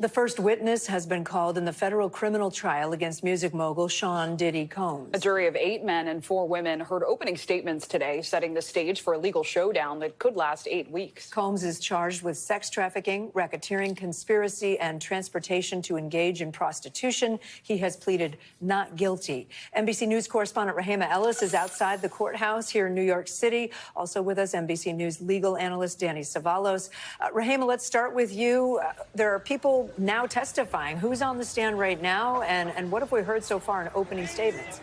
The first witness has been called in the federal criminal trial against music mogul Sean Diddy Combs. A jury of 8 men and 4 women heard opening statements today, setting the stage for a legal showdown that could last 8 weeks. Combs is charged with sex trafficking, racketeering, conspiracy, and transportation to engage in prostitution. He has pleaded not guilty. NBC News correspondent Rahema Ellis is outside the courthouse here in New York City. Also with us, NBC News legal analyst Danny Savalos. Rahema, let's start with you. There are people now testifying. Who's on the stand right now, and what have we heard so far in opening statements?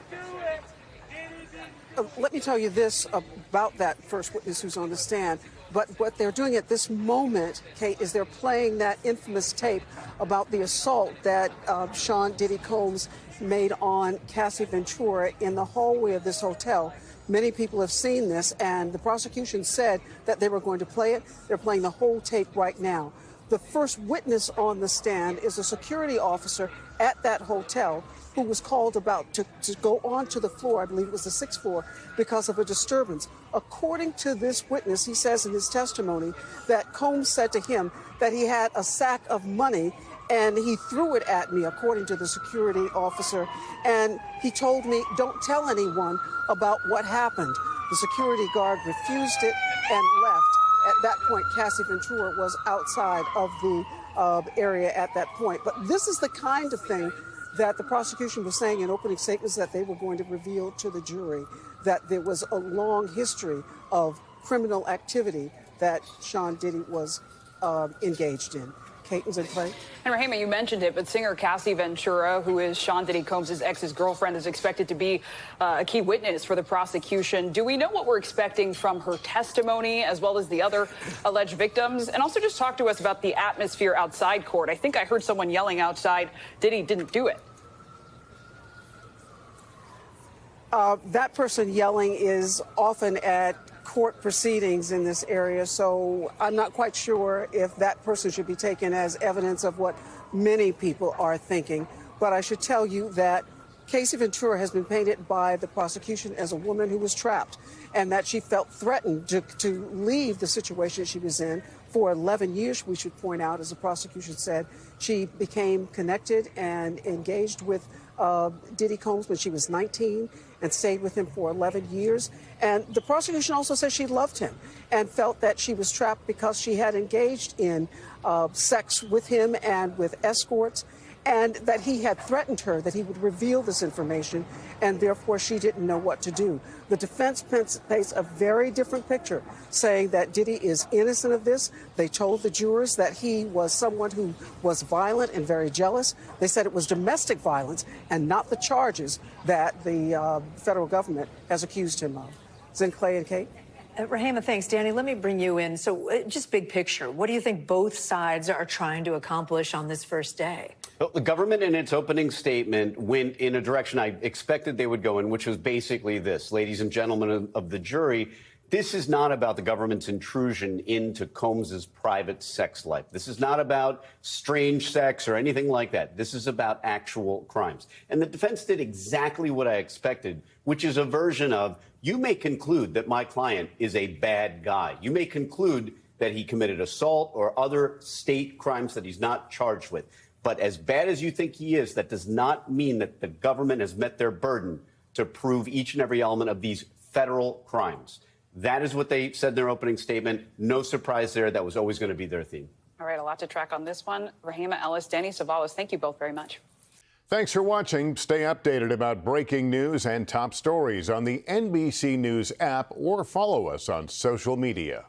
Let me tell you this about that first witness who's on the stand. But what they're doing at this moment, Kate, is they're playing that infamous tape about the assault that Sean Diddy Combs made on Cassie Ventura in the hallway of this hotel. Many people have seen this, and the prosecution said that they were going to play it. They're playing the whole tape right now. The first witness on the stand is a security officer at that hotel who was called about to go onto the floor, I believe it was the 6th floor, because of a disturbance. According to this witness, he says in his testimony that Combs said to him that he had a sack of money and he threw it at me, according to the security officer. And he told me, don't tell anyone about what happened. The security guard refused it and left. At that point, Cassie Ventura was outside of the area at that point. But this is the kind of thing that the prosecution was saying in opening statements that they were going to reveal to the jury, that there was a long history of criminal activity that Sean Diddy was engaged in. Kate was in play. And Rahema, you mentioned it, but singer Cassie Ventura, who is Sean Diddy Combs' ex's girlfriend, is expected to be a key witness for the prosecution. Do we know what we're expecting from her testimony, as well as the other alleged victims? And also just talk to us about the atmosphere outside court. I think I heard someone yelling outside, Diddy didn't do it. That person yelling is often at court proceedings in this area, so I'm not quite sure if that person should be taken as evidence of what many people are thinking. But I should tell you that Cassie Ventura has been painted by the prosecution as a woman who was trapped and that she felt threatened to leave the situation she was in for 11 years, we should point out, as the prosecution said. She became connected and engaged with Diddy Combs when she was 19 and stayed with him for 11 years. And the prosecution also said she loved him and felt that she was trapped because she had engaged in sex with him and with escorts, and that he had threatened her that he would reveal this information, and therefore she didn't know what to do. The defense paints a very different picture, saying that Diddy is innocent of this. They told the jurors that he was someone who was violent and very jealous. They said it was domestic violence and not the charges that the federal government has accused him of. Zen, Clay, and Kate? Rahema, thanks. Danny, let me bring you in. So just big picture, what do you think both sides are trying to accomplish on this first day? Well, the government in its opening statement went in a direction I expected they would go in, which was basically this. Ladies and gentlemen of the jury, this is not about the government's intrusion into Combs's private sex life. This is not about strange sex or anything like that. This is about actual crimes. And the defense did exactly what I expected, which is a version of, you may conclude that my client is a bad guy. You may conclude that he committed assault or other state crimes that he's not charged with. But as bad as you think he is, that does not mean that the government has met their burden to prove each and every element of these federal crimes. That is what they said in their opening statement. No surprise there. That was always going to be their theme. All right, a lot to track on this one. Rahema Ellis, Danny Savalos, thank you both very much. Thanks for watching. Stay updated about breaking news and top stories on the NBC News app or follow us on social media.